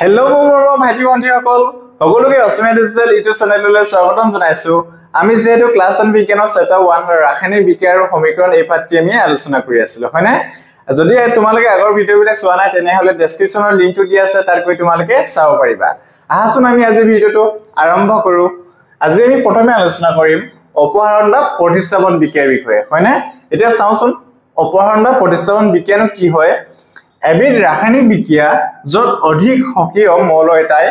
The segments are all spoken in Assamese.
হেল্ল' মোৰ ভাইটি ভণ্টিসকল সকলোকে অসমীয়া ডিজিটেল ইউটিউব চেনেললৈ স্বাগতম জনাইছো। আমি যেহেতু ক্লাছ 10 বিজ্ঞানৰ চেপ্টাৰ 1 ৰাসায়নিক বিক্ৰিয়া আৰু সমীকৰণ এই পাঠটি আমি আলোচনা কৰি আছিলো হয়নে। যদি তোমালোকে আগৰ ভিডিঅ'বিলাক চোৱা নাই তেনেহলে ডেসক্ৰিপচনৰ লিংকটো দিয়া আছে তাত গৈ তোমালোকে চাব পাৰিবা। আহাচোন আমি আজি ভিডিঅ'টো আৰম্ভ কৰো। আজি আমি প্ৰথমে আলোচনা কৰিম অপহৰণ বা প্ৰতিস্থাপন বিক্ৰিয়াৰ বিষয়ে হয়নে। এতিয়া চাওঁচোন অপহৰণ বা প্ৰতিস্থাপন বিক্ৰিয়ানো কি হয়। এবিধ ৰাসায়নিক বিক্ৰিয়া য'ত অধিক সক্ৰিয় মৌল এটাই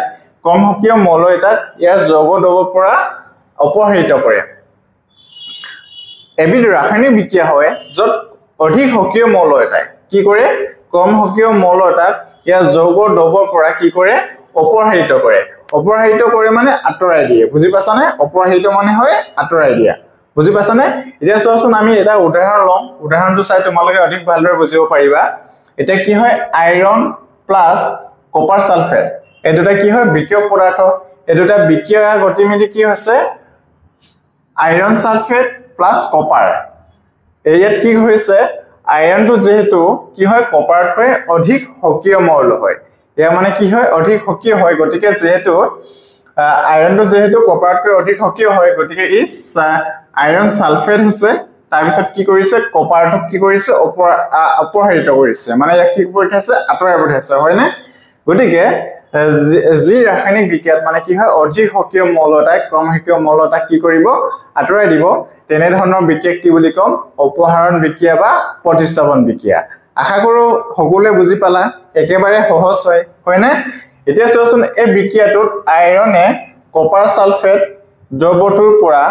কম সক্ৰিয় মৌল এটাক ইয়াৰ যৌগ দ্ৰৱৰ পৰা অপহৃত কৰে। এবিধ ৰাসায়নিক বিক্ৰিয়া হয় য'ত অধিক সক্ৰিয় মৌল এটাই কি কৰে কম সক্ৰিয় মৌল এটাক ইয়াৰ যৌগ দ্ৰৱৰ পৰা কি কৰে অপহৃত কৰে। অপহৃত কৰে মানে আঁতৰাই দিয়ে। বুজি পাছানে? অপহৃত মানে হয় আঁতৰাই দিয়া। বুজি পাছানে? এতিয়া চোৱাচোন আমি এটা উদাহৰণ লওঁ। উদাহৰণটো চাই তোমালোকে অধিক ভালদৰে বুজিব পাৰিবা। এটা কি হয় আইৰন প্লাস কপাৰ সালফেট এই দুটা কি হয় বিক্ৰিয়ক পদাৰ্থ। এই দুটা বিক্ৰিয়া গতি মিলি কি হৈছে আইৰন সালফেট প্লাস কপাৰ। ইয়াত কি হৈছে আইৰনটো যেহেতু কি হয় কপাৰতকৈ অধিক সক্ৰিয় মৌল হয়। এয়া মানে কি হয় অধিক সক্ৰিয় হয় গতিকে যেহেতু আইৰনটো যেহেতু কপাৰতকৈ অধিক সক্ৰিয় হয় গতিকে ই আইৰন সালফেট হৈছে তাৰ পিছত কি কৰিছে কপাৰটোক কি কৰিছে অপহৃত কৰিছে মানে ইয়াক কি পঠাইছে আঁতৰাই পঠাইছে হয়নে। গতিকে যি ৰাসায়নিক বিক্ৰিয়াত মানে কি হয় অধিক সক্ৰিয় মৌল এটাই কম সক্ৰিয় মৌল এটাক কি কৰিব আঁতৰাই দিব তেনে ধৰণৰ বিক্ৰিয়াক কি বুলি কম অপহৰণ বিক্ৰিয়া বা প্ৰতিস্থাপন বিক্ৰিয়া। আশা কৰো সকলোৱে বুজি পালা। একেবাৰে সহজ হয় হয়নে। এতিয়া চোৱাচোন এই বিক্ৰিয়াটোত আইৰনে কপাৰ সালফেট দ্ৰৱটোৰ পৰা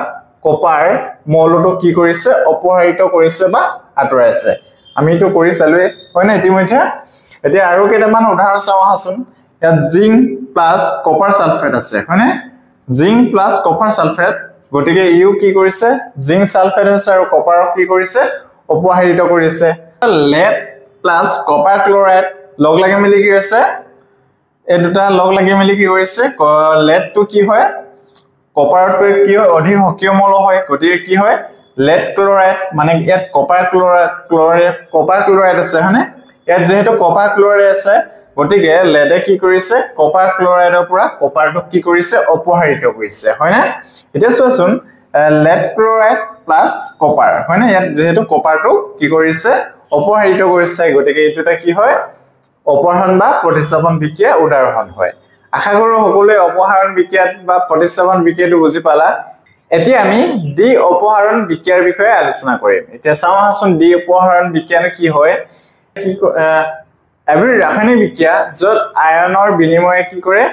কপাৰ মৌলটো কি কৰিছে অপহৃত কৰিছে বা আঁতৰাইছে। আমিটো কৰি চালোৱে হয়নে ইতিমধ্যে। এতিয়া আৰু কেইটামান উদাহৰণ চাওঁ আহাচোন। ইয়াত জিংক প্লাস কপাৰ সালফেট আছে হয়নে। জিংক প্লাস কপাৰ সালফেট গতিকে ইউ কি কৰিছে জিংক সালফেট হৈছে আৰু কপাৰক কি কৰিছে অপহৃত কৰিছে। লেড প্লাস কপাৰ ক্লোৰাইড লগ লাগি মিলি কি হৈছে এই দুটা লগ লাগি মিলি কি কৰিছে লেডটো কি হয় কপাৰতকৈ কি হয় অধিক সক্ৰিয় মৌল হয় গতিকে কি হয় লেড ক্লোৰাইড মানে ইয়াত কপাৰ ক্লোৰাইড আছে হয়নে। ইয়াত যেহেতু কপাৰ ক্লোৰাইড আছে গতিকে লেডে কি কৰিছে কপাৰ ক্লোৰাইডৰ পৰা কপাৰটোক কি কৰিছে অপহৃত কৰিছে হয়নে। এতিয়া চোৱাচোন লেড ক্লোৰাইড প্লাস কপাৰ হয়নে। ইয়াত যেহেতু কপাৰটো কি কৰিছে অপহৃত কৰিছে গতিকে এইটোটা কি হয় অপহৰণ বা প্ৰতিস্থাপন বিক্ৰিয়া উদাহৰণ হয়। আশা কৰো সকলোৱে অপহৰণ বিক্ৰিয়াত বা প্ৰতিস্থাপন বিক্ৰিয়াটো বুজি পালা। এতিয়া আমি দ্বি অপহৰণ বিক্ৰিয়াৰ বিষয়ে আলোচনা কৰিম। এতিয়া চাওঁ আহাচোন দ্বি অপহৰণ বিক্ৰিয়া কি হয়। এবিধ ৰাসায়নিক বিক্ৰিয়া য'ত আয়নৰ বিনিময়ে কি কৰে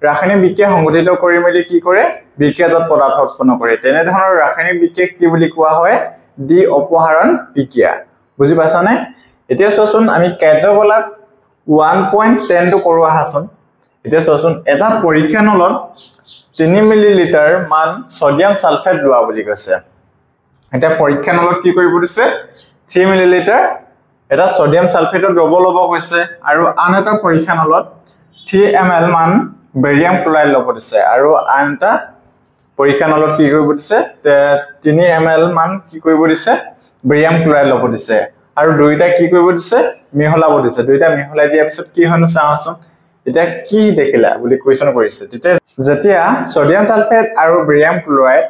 ৰাসায়নিক বিক্ৰিয়া সংঘটিত কৰি মেলি কি কৰে বিক্ৰিয়াজাত পদাৰ্থ উৎপন্ন কৰে তেনে ধৰণৰ ৰাসায়নিক বিক্ৰিয়াক কি বুলি কোৱা হয় দ্বি অপহৰণ বিক্ৰিয়া। বুজি পাইছানে? এতিয়া চোৱাচোন আমি কাৰ্যকলাপ 1.10 টো কৰো আহাচোন। এতিয়া চোৱাচোন এটা পৰীক্ষা নলত 3 মিলিলিটাৰ মান সোডিয়াম সালফেট লোৱা বুলি কৈছে। এটা পৰীক্ষা নলত কি কৰিব দিছে 3 মিলিলিটাৰ এটা সোডিয়াম সালফেটৰ দ্ৰৱ ল'ব কৈছে আৰু আন এটা পৰীক্ষা নলত 3 ml মান বেৰিয়াম ক্লোৰাইড ল'ব দিছে আৰু আন এটা পৰীক্ষা নলত কি কৰিব দিছে 3 ml মান কি কৰিব দিছে বেৰিয়াম ক্লোৰাইড ল'ব দিছে আৰু দুইটা কি কৰিব দিছে মিহলাব দিছে। দুইটা মিহলাই দিয়াৰ পিছত কি হয়নো চাওঁচোন। এতিয়া কি দেখিলা বুলি কোৱেশ্চন কৰিছে। যেতিয়া সোডিয়াম সালফেট আৰু বেৰিয়াম ক্লোৰাইড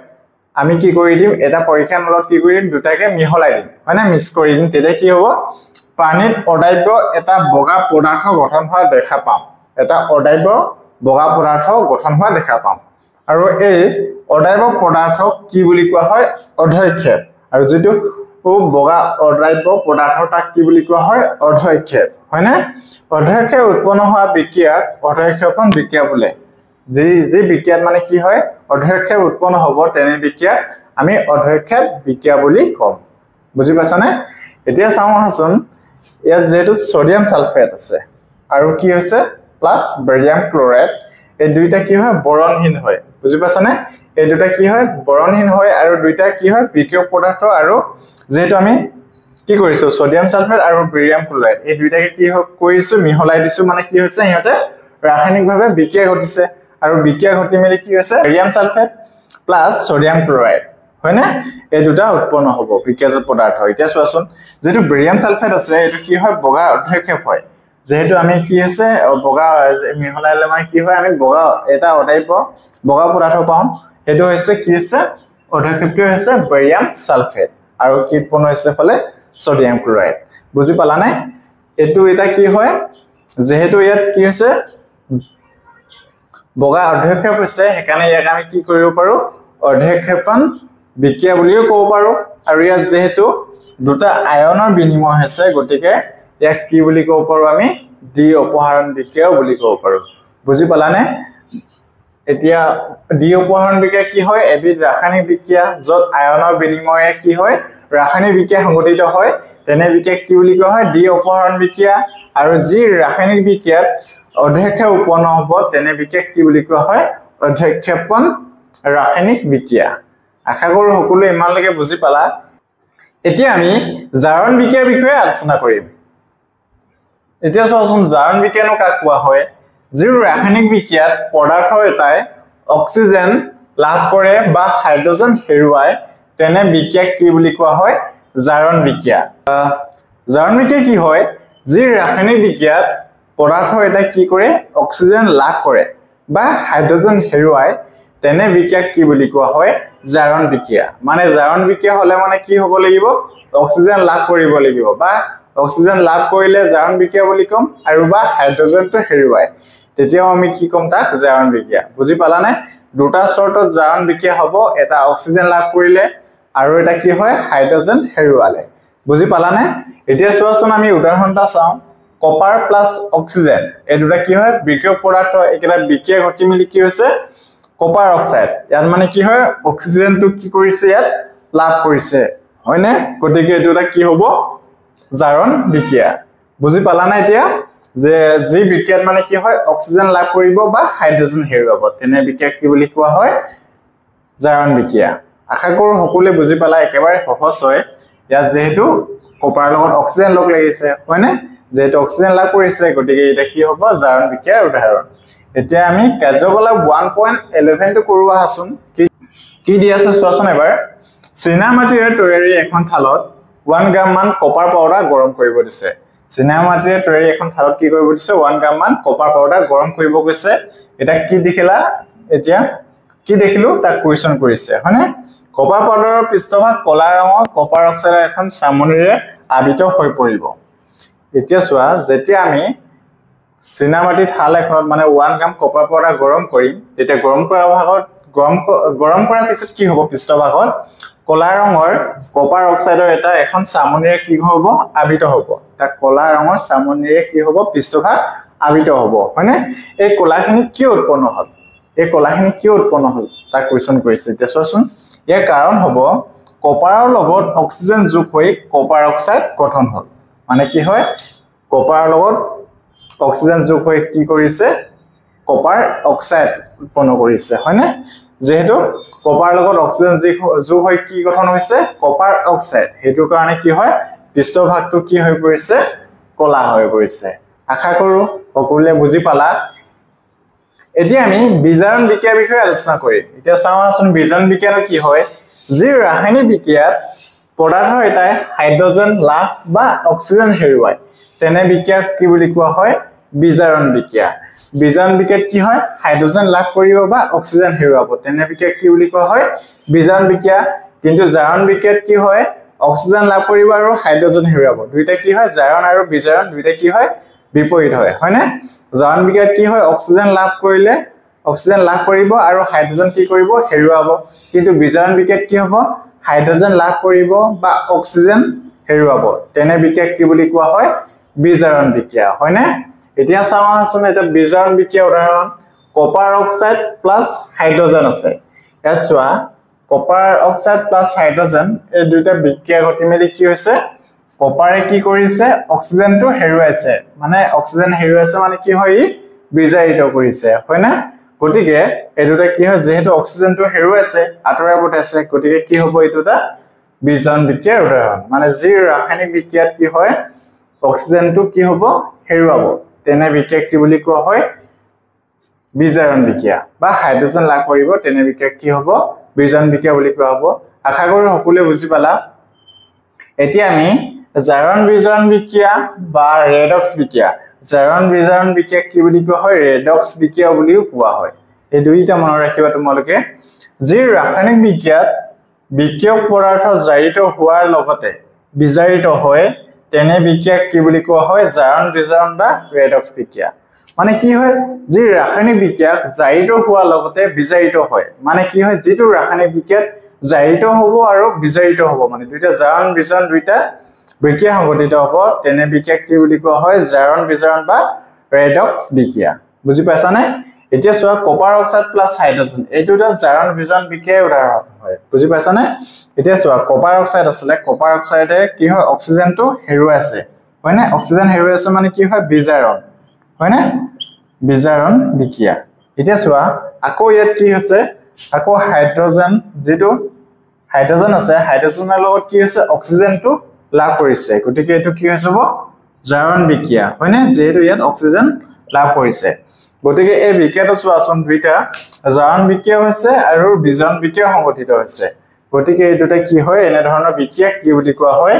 আমি কি কৰি দিম এটা পৰীক্ষা নলত কি কৰি দিম দুটাকে মিহলাই দিম হয়নে মিক্স কৰি দিম তেতিয়া কি হ'ব পানীত অদাব্য এটা বগা পদাৰ্থ গঠন হোৱা দেখা পাম। এটা অদাব্য বগা পদাৰ্থ গঠন হোৱা দেখা পাম আৰু এই অদাব্য পদাৰ্থক কি বুলি কোৱা হয় অধক্ষেপ আৰু যেটো বগা অদাব্য পদাৰ্থ তাক কি বুলি কোৱা হয় অধক্ষেপ হয়নে। অধক্ষেপ উৎপন্ন হোৱা বিক্ৰিয়াক অধক্ষেপণ বিক্ৰিয়া বোলে। যি বিক্ৰিয়াত মানে কি হয় অধক্ষেপ উৎপন্ন হ'ব তেনে বিক্ৰিয়াক আমি অধক্ষেপ বিক্ৰিয়া বুলি কম। বুজি পাইছানে? এতিয়া চাওঁ আহাচোন। ইয়াত যেহেতু সোডিয়াম সালফেট আছে আৰু কি হৈছে প্লাস বেৰিয়াম ক্লোৰাইড এই দুইটা কি হয় বৰণহীন হয়। বুজি পাইছানে? এই দুটা কি হয় বৰণহীন হয় আৰু দুইটা কি হয় বিক্ৰিয়ক পদাৰ্থ আৰু যেহেতু আমি কি কৰিছো সোডিয়াম সালফেট আৰু বেৰিয়াম ক্লোৰাইড এই দুইটাকে কি কৰিছো মিহলাই দিছো মানে কি হৈছে ইহঁতে ৰাসায়নিকভাৱে বিক্ৰিয়া ঘটিছে আৰু বিক্ৰিয়া ঘটি মেলি কি হৈছে barium sulphate plus sodium chloride হয়নে এই দুটা উৎপন্ন হ'ব বিক্ৰিয়াজাত পদাৰ্থ। এতিয়া চোৱাচোন যেটো বেৰিয়াম সালফেট আছে এটো কি হয় বগা অধক্ষেপ হয় যেহেতু আমি কি হৈছে বগা মিহলাইলে মানে কি হয় আমি বগা এটা টাইপ বগা পদাৰ্থ পাম এটো হৈছে কি হৈছে অধক্ষেপটো হৈছে বেৰিয়াম সালফেট আৰু কি উৎপন্ন হৈছে ফলে সোডিয়াম ক্লোৰাইড বুজি পালা নাই এটো এটা কি হয় যেহেতু ইয়াত কি হৈছে বগা অধক্ষেপ হৈছে হেকানে ইয়াক আমি কি কৰিব পাৰো অধক্ষেপন বিক্ৰিয়া বুলিও ক'ব পাৰো আৰু ইয়াত যেহেতু দুটা আয়নৰ বিনিময় হৈছে গতিকে ইয়াক কি বুলি ক'ব পাৰো আমি ডি অপহৰণ বিক্ৰিয়া বুলি ক'ব পাৰো বুজি পালানে এতিয়া ডি অপহৰণ বিক্ৰিয়া কি হয় এবিধ ৰাসায়নিক বিক্ৰিয়া যত আয়নৰ বিনিময়ে কি হয় ৰাসায়নিক বিক্ৰিয়া সংঘটিত হয় তেনে বিক্ৰিয়া কি বুলি কোৱা হয় ডি অপহৰণ বিক্ৰিয়া আৰু যি ৰাসায়নিক বিক্ৰিয়াত অধক্ষেপ উৎপন্ন হ'ব তেনে বিক্ৰিয়া কি বুলি কোৱা হয় অধক্ষেপন ৰাসায়নিক বিক্ৰিয়া আশা কৰো সকলোৱে ইমানলৈকে বুজি পালা এতিয়া আমি জাৰণ বিক্ৰিয়াৰ বিষয়ে আলোচনা কৰিম এতিয়া চোৱাচোন জাৰণ বিক্ৰিয়ানো কাক কোৱা হয় যি ৰাসায়নিক বিক্ৰিয়াত পদাৰ্থ এটাই অক্সিজেন লাভ কৰে বা হাইড্ৰজেন হেৰুৱায় তেনে বিক্ৰিয়াক কি বুলি কোৱা হয় জাৰণ বিক্ৰিয়া জাৰণ বিক্ৰিয়া কি হয় যি ৰাসায়নিক বিক্ৰিয়াত পদাৰ্থ এটাই কি কৰে অক্সিজেন লাভ কৰে বা হাইড্ৰজেন হেৰুৱায় তেনে বিক্ৰিয়াক কি বুলি কোৱা হয় জাৰণ বিক্ৰিয়া মানে জাৰণ বিক্ৰিয়া হলে মানে কি হ'ব লাগিব অক্সিজেন লাভ কৰিব লাগিব বা অক্সিজেন লাভ কৰিলে জাৰণ বিক্ৰিয়া বুলি কম আৰু বা হাইড্ৰজেনটো হেৰুৱায় তেতিয়াও আমি কি কম তাক জাৰণ বিক্ৰিয়া বুজি পালানে দুটা শৰ্তত জাৰণ বিক্ৰিয়া হ'ব এটা অক্সিজেন লাভ কৰিলে আৰু এটা কি হয় হাইড্ৰজেন হেৰুৱালে বুজি পালানে এতিয়া চোৱাচোন আমি উদাহৰণ এটা চাওঁ কপাৰ প্লাস অক্সিজেন এই দুটা কি হয় বিক্ৰিয়ক পদাৰ্থ একেটা বিক্ৰিয়া ঘটি মিলি কি হৈছে কপাৰ অক্সাইড ইয়াত মানে কি হয় অক্সিজেনটো কি কৰিছে ইয়াত লাভ কৰিছে হয়নে গতিকে এটো এটা কি হ'ব জাৰণ বিক্ৰিয়া বুজি পালানে এতিয়া যে যি বিক্ৰিয়াত মানে কি হয় অক্সিজেন লাভ কৰিব বা হাইড্ৰজেন হেৰুৱাব তেনে বিক্ৰিয়া কি বুলি কোৱা হয় জাৰণ বিক্ৰিয়া আশা কৰো সকলোৱে বুজি পালা একেবাৰে সহজ হয় ইয়াত যেহেতু কপাৰ লগত অক্সিজেন লগ লাগিছে হয়নে যেহেতু অক্সিজেন লাভ কৰিছে গতিকে এটা কি হ'ব জাৰণ বিক্ৰিয়াৰ উদাহৰণ এতিয়া আমি কাৰ্যকলাপ 1.11 টো কৰোৱা হাচোন কি দি আছে চোৱাচোন এবাৰ চিনা মাটিৰে তৈয়াৰী এখন থালত 1 গ্ৰাম মান কপাৰ পাউডাৰ গৰম কৰিব দিছে চিনা মাটিৰে তৈয়াৰী এখন থালত কি কৰিব দিছে 1 গ্ৰাম মান কপাৰ পাউডাৰ গৰম কৰিব কৈছে এটা কি দেখিলা এতিয়া কি দেখিলো তাক কুৱেশ্যন কৰিছে হয়নে কপাৰ পাউডাৰৰ পৃষ্ঠভাগ কলা ৰঙৰ কপাৰ অক্সাইডৰ এখন চামনিৰে আবৃত হৈ পৰিব এতিয়া চোৱা যেতিয়া আমি চিনা মাটি থাল এখনত মানে 1 গ্ৰাম কপাৰ পাউডাৰ গৰম কৰিম তেতিয়া গৰম কৰাৰ পিছত কি হ'ব পৃষ্ঠভাগত কলা ৰঙৰ কপাৰ অক্সাইডৰ এটা এখন চামনিৰে কি হ'ব আবৃত হ'ব তা কলা ৰঙৰ চামনিৰে কি হ'ব পৃষ্ঠভাগ আবৃত হ'ব হয়নে এই কলাখিনি কি উৎপন্ন হ'ল এই কলাখিনি কি উৎপন্ন হ'ল তা কোৱেশ্যন কৰিছে এতিয়া চোৱাচোন ইয়াৰ কাৰণ হ'ব কপাৰৰ লগত অক্সিজেন যোগ হৈ কপাৰ অক্সাইড গঠন হ'ল মানে কি হয় কপাৰৰ লগত অক্সিজেন যোগ হৈ কি কৰিছে কপাৰ অক্সাইড উৎপন্ন কৰিছে হয়নে যেহেতু কপাৰ লগত অক্সিজেন যোগ হৈ কি গঠন হৈছে কপাৰ অক্সাইড হেতু কাৰণে কি হয় পৃষ্ঠভাগটো কি হৈ পৰিছে কলা হৈ পৰিছে আশা কৰো সকলোৱে বুজি পালা এতিয়া আমি বিজাৰণ বিক্ৰিয়াৰ বিষয়ে আলোচনা কৰিম এতিয়া চাওঁচোন বিজাৰণ বিক্ৰিয়া কি হয় যি ৰাসায়নিক বিক্ৰিয়াত পদাৰ্থ এটাই হাইড্ৰজেন লাভ বা অক্সিজেন হেৰুৱায় তেনে বিক্ৰিয়াক কি বুলি কোৱা হয় বিজাৰণ বিক্ৰিয়া বিজাৰণ বিক্ৰিয়াত কি হয় হাইড্ৰজেন লাভ কৰিব বা অক্সিজেন হেৰুৱাব তেনে বিক্ৰিয়াক কি বুলি কোৱা হয় বিজাৰণ বিক্ৰিয়া কিন্তু জাৰণ বিক্ৰিয়াত কি হয় অক্সিজেন লাভ কৰিব আৰু হাইড্ৰজেন হেৰুৱাব দুইটা কি হয় জাৰণ আৰু বিজাৰণ দুইটা কি হয় বিপৰীত হয় হয়নে জাৰণ বিক্ৰিয়াত কি হয় অক্সিজেন লাভ কৰিলে অক্সিজেন লাভ কৰিব আৰু হাইড্ৰজেন কি কৰিব হেৰুৱাব কিন্তু বিজাৰণ বিক্ৰিয়াত কি হ'ব হাইড্ৰজেন লাভ কৰিব বা অক্সিজেন হেৰুৱাব তেনে বিক্ৰিয়াক কি বুলি কোৱা হয় বিজাৰণ বিক্ৰিয়া হয়নে এতিয়া চাওঁচোন এটা বিজাৰণ বিক্ৰিয়া উদাহৰণ কপাৰ অক্সাইড প্লাস হাইড্ৰজেন আছে ইয়াত চোৱা কপাৰ অক্সাইড প্লাস হাইড্ৰজেন এই দুইটা বিক্ৰিয়া ঘটি মেলি কি হৈছে কপাৰে কি কৰিছে অক্সিজেনটো হেৰুৱাইছে মানে অক্সিজেন হেৰুৱাইছে মানে কি হয় বিজাৰিত কৰিছে হয়নে গতিকে এই দুটা কি হয় যেহেতু অক্সিজেনটো হেৰুৱাইছে আঁতৰাই পঠাইছে গতিকে কি হ'ব এইটোটা বিজাৰণ বিক্ৰিয়াৰ উদাহৰণ মানে যি ৰাসায়নিক বিক্ৰিয়াত কি হয় অক্সিজেনটো কি হ'ব হেৰুৱাব তেনে বিক্ৰিয়াক কি বুলি কোৱা হয় বিজাৰণ বিক্ৰিয়া বা হাইড্ৰজেন লাভ কৰিব তেনে বিক্ৰিয়াক কি হ'ব বিজাৰণ বিক্ৰিয়া বুলি কোৱা হ'ব আশা কৰো সকলোৱে বুজি পালা এতিয়া আমি জাৰণ বিজাৰণ বিক্ৰিয়া বা ৰেডক্স বিক্ৰিয়া জাৰণ বিজাৰণ বিক্ৰিয়াক কি বুলি কোৱা হয় ৰেডক্স বিক্ৰিয়া বুলিও কোৱা হয় এই দুইটা মনত ৰাখিবা তোমালোকে যি ৰাসায়নিক বিক্ৰিয়াত বিক্ৰিয়ক পদাৰ্থ জাৰিত হোৱাৰ লগতে বিজাৰিত হয় তেনে বিক্ৰিয়াক কি বুলি কোৱা হয় জাৰণ বিজাৰণ বা ৰেডক্স বিক্ৰিয়া মানে কি হয় যি ৰাসায়নিক বিক্ৰিয়াক জাৰিত হোৱাৰ লগতে বিজাৰিত হয় মানে কি হয় যেটো ৰাসায়নিক বিক্ৰিয়াত জাৰিত হ'ব আৰু বিজাৰিত হ'ব মানে দুইটা জাৰণ বিজাৰণ দুইটা বিক্ৰিয়া সংঘটিত হ'ব তেনে বিক্ৰিয়াক কি বুলি কোৱা হয় জাৰণ বিজাৰণ বা ৰেডক্স বিক্ৰিয়া বুজি পাইছানে এতিয়া চোৱা কপাৰ অক্সাইড প্লাস হাইড্ৰোজেন এইটো এটা জাৰণ বিজাৰণ বিক্ৰিয়াৰ উদাহৰণ হয় বুজি পাইছানে এতিয়া চোৱা কপাৰ অক্সাইড আছে কপাৰ অক্সাইডে কি হয় অক্সিজেনটো হেৰুৱাইছে হয়নে অক্সিজেন হেৰুৱাইছে মানে কি হয় বিজাৰণ হয়নে বিজাৰণ বিক্ৰিয়া এতিয়া চোৱা আকৌ ইয়াত কি হৈছে আকৌ হাইড্ৰোজেন যেটো হাইড্ৰোজেন আছে হাইড্ৰোজেনৰ লগত কি হৈছে অক্সিজেনটো লাভ কৰিছে গতিকে এটো কি হৈছে জাৰণ বিক্ৰিয়া হয়নে যেহেতু ইয়াত অক্সিজেন লাভ কৰিছে গতিকে এই বিক্ৰিয়াটো চোৱাচোন দুইটা জাৰণ বিক্ৰিয়া হৈছে আৰু বিজাৰণ বিক্ৰিয়া সংঘটিত হৈছে গতিকে এই দুটা কি হয় এনে ধৰণৰ বিক্ৰিয়া কি বুলি কোৱা হয়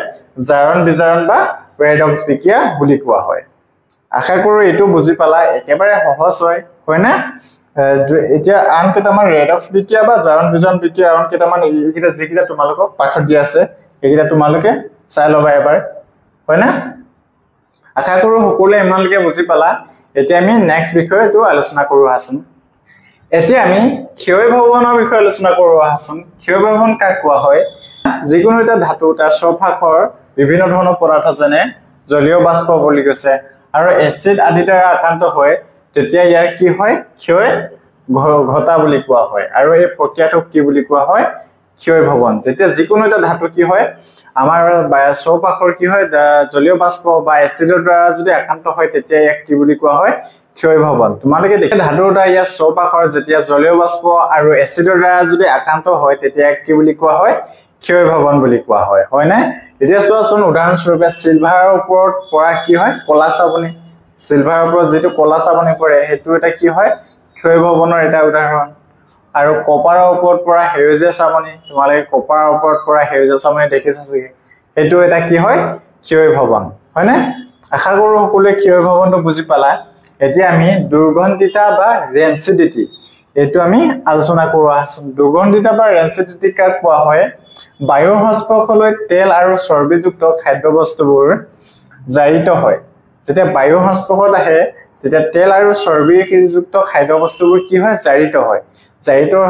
জাৰণ বিজাৰণ বা ৰেডক্স বিক্ৰিয়া বুলি কোৱা হয় আশা কৰো এটো বুজি পালা একেবাৰে সহজ হয়নে এতিয়া আন কেইটামান ৰেডক্স বিক্ৰিয়া বা জাৰণ বিজাৰণ বিক্ৰিয়া আন কেইটামান এইকেইটা যিকেইটা তোমালোকক পাঠত দিয়া আছে এইকেইটা তোমালোকে চাই লবা এবাৰ হয়নে আশা কৰো সকলোৱে ইমানলৈকে বুজি পালা এতিয়া আমি নেক্সট বিষয়টো আলোচনা কৰো আছন এতিয়া আমি ক্ষয় ভৱনৰ বিষয়ে আলোচনা কৰো আছন ক্ষয় ভৱন কাক কোৱা হয় যিকোনো এটা ধাতু তাৰ স্বভাৱৰ বিভিন্ন ধৰণৰ পদাৰ্থ যেনে জলীয় বাষ্প বুলি কৈছে আৰু এসিড আদি দ্বাৰা আক্ৰান্ত হয় তেতিয়া ইয়াৰ কি হয় ক্ষয় ঘটা বুলি কোৱা হয় আৰু এই প্ৰক্ৰিয়াটোক কি বুলি কোৱা হয় ক্ষয় ভৱন যেতিয়া যিকোনো এটা ধাতু কি হয় আমাৰ স্বভাৱৰ কি হয় জলীয় বাষ্প বা এসিডৰ দ্বাৰা যদি আক্ৰান্ত হয় তেতিয়া ইয়াক কি বুলি কোৱা হয় ক্ষয় ভৱন তোমালোকে দেখি ধাতুটা ইয়াৰ স্বভাৱৰ যেতিয়া জলীয় বাষ্প আৰু এসিডৰ দ্বাৰা যদি আক্ৰান্ত হয় তেতিয়া কি বুলি কোৱা হয় ক্ষয় ভৱন বুলি কোৱা হয় হয়নে এতিয়া চোৱাচোন উদাহৰণ স্বৰূপে সিলভাৰৰ ওপৰত পৰা কি হয় কলা চাবনি সিলভাৰৰ ওপৰত যেটো কলা চাবনি পৰে হেতু এটা কি হয় ক্ষয় ভৱনৰ এটা উদাহৰণ আৰু কপাৰৰ ওপৰত পৰা হেউজীয়া চাবনি তোমালোকে কপাৰৰ ওপৰত পৰা হেউজীয়া চাবনি দেখিছা চাগে হেতু এটা কি হয় ক্ষয় ভৱন হয়নে আশা কৰো সকলোৱে ক্ষয় ভৱনটো বুজি পালা এতিয়া আমি দুৰ্গন্ধিতা বা ৰেনচিডিটি এটো আমি আলোচনা কৰো আছন দুৰ্গন্ধিতা বা ৰেনচিডিটি কাক কোৱা হয় বায়ুৰ সংস্পৰ্শলৈ তেল আৰু চৰ্বিযুক্ত খাদ্যবস্তুবোৰ জাৰিত হয় যেতিয়া বায়ুৰ সংস্পৰ্শত আহে তেতিয়া তেল আৰু চৰ্বিযুক্ত খাদ্যবস্তুবোৰ কি হয় জাৰিত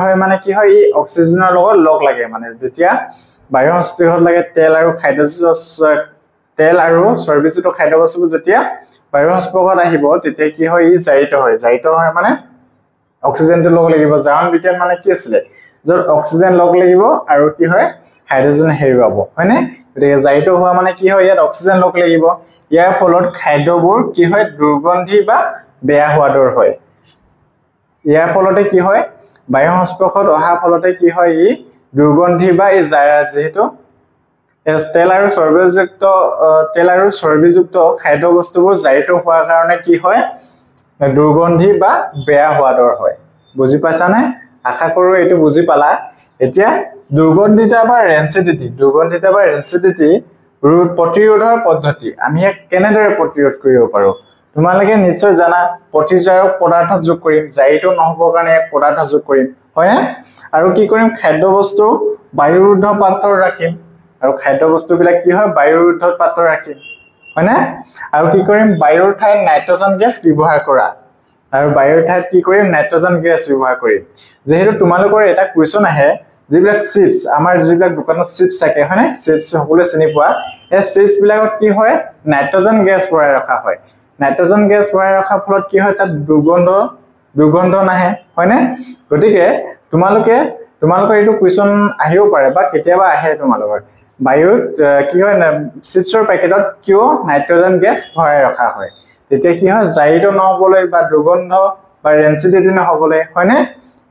হয় মানে কি হয় এই অক্সিজেনৰ লগত লগ লাগে মানে যেতিয়া বায়ুৰ সংস্পৰ্শত লাগে তেল আৰু চৰ্বিযুক্ত খাদ্যবস্তুবোৰ যেতিয়া বায়ুৰ সংস্পৰ্শত আহিব তেতিয়া কি হয় ই জাৰিত হয় মানে অক্সিজেনটো লগ লাগিব জাৰণ বিক্ৰিয়া মানে কি আছিল যত অক্সিজেন লগ লাগিব আৰু কি হয় হাইড্ৰোজেন হেৰুৱাব হয়নে গতিকে জাৰিত হোৱা মানে কি হয় ইয়াত অক্সিজেন লগ লাগিব ইয়াৰ ফলত খাদ্যবোৰ কি হয় দুৰ্গন্ধি বা বেয়া হোৱাদৰ হয় ইয়াৰ ফলতে কি হয় বায়ুৰ সংস্পৰ্শত অহা ফলতে কি হয় ই দুৰ্গন্ধি বা এই যেহেতু তেল আৰু চৰ্বিযুক্ত খাদ্যবস্তুবোৰ জাৰিত হোৱাৰ কাৰণে কি হয় দুৰ্গন্ধি বা বেয়া হোৱাদৰ হয় বুজি পাইছানে আশা কৰো এটো বুজি পালা এতিয়া দুৰ্গন্ধিতা বা ৰেনচিডিটি প্ৰতিৰোধৰ পদ্ধতি আমি এক কেনেদৰে প্ৰতিৰোধ কৰিব পাৰো তোমালোকে নিশ্চয় জানা প্ৰতিজাৰক পদাৰ্থ যোগ কৰিম জাৰিত নহবৰ কাৰণে এক পদাৰ্থ যোগ কৰিম হয়নে আৰু কি কৰিম খাদ্যবস্তু বায়ুৰুদ্ধ পাত্ৰত ৰাখিম আৰু খাদ্যবস্তুবিলাক কি হয় বায়ুৰুদ্ধ পাত্ৰত ৰাখিম হয়নে আৰু কি কৰিম বায়ুৰ ঠাইত নাইট্ৰজেন গেছ ব্যৱহাৰ কৰা আৰু বায়ুৰ ঠাইত কি কৰিম নাইট্ৰজেন গেছ ব্যৱহাৰ কৰিম যেহেতু তোমালোকৰ এটা কোৱেশ্চন আহে যিবিলাক চিপছ আমাৰ যিবিলাক দোকানত চিপছ থাকে হয়নে চিপছ সকলোৱে চিনি পোৱা এই চিপছ বিলাকত কি হয় নাইট্ৰজেন গেছ ভৰাই ৰখা হয় নাইট্ৰজেন গেছ ভৰাই ৰখাৰ ফলত কি হয় তাত দুৰ্গন্ধ নাহে হয়নে গতিকে তোমালোকৰ এইটো কোৱেশ্চন আহিব পাৰে বা কেতিয়াবা আহে তোমালোকৰ বায়ুত কি হয় চিপছৰ পেকেটত কিয় নাইট্ৰজেন গেছ ভৰাই ৰখা হয় তেতিয়া কি হয় জাৰিত নহবলৈ বা দুৰ্গন্ধ বা ৰেনচিডিটি নহবলৈ হয়নে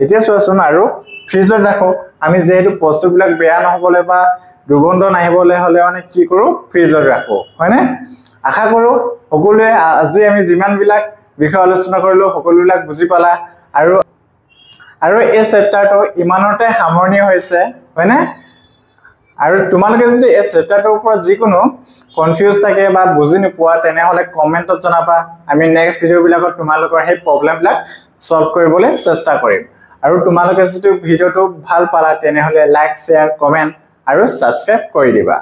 এতিয়া চোৱাচোন আৰু ফ্ৰিজত ৰাখো আমি যেহেতু বস্তুবিলাক বেয়া নহবলৈ বা দুৰ্গন্ধ নাহিবলৈ হলে মানে কি কৰো ফ্ৰিজত ৰাখো হয়নে আশা কৰো সকলোৱে আজি আমি যিমান বিলাক বিষয় আলোচনা কৰিলো সকলোবিলাক বুজি পালা আৰু এই চেপ্টাৰটো ইমানতে সামৰণি হৈছে হয়নে আৰু তোমালোকে যদি এই চেপ্টাৰটোৰ ওপৰত যিকোনো কনফিউজ থাকে বা বুজি নোপোৱা তেনেহলে কমেন্টত জনাবা আমি নেক্সট ভিডিঅ'বিলাকত তোমালোকৰ সেই প্ৰবলেমবিলাক সলভ কৰিবলৈ চেষ্টা কৰিম আৰু তোমালোকে যদি ভিডিঅ'টো ভাল পালা তেনেহলে লাইক শেয়াৰ কমেন্ট আৰু সাবস্ক্ৰাইব কৰি দিবা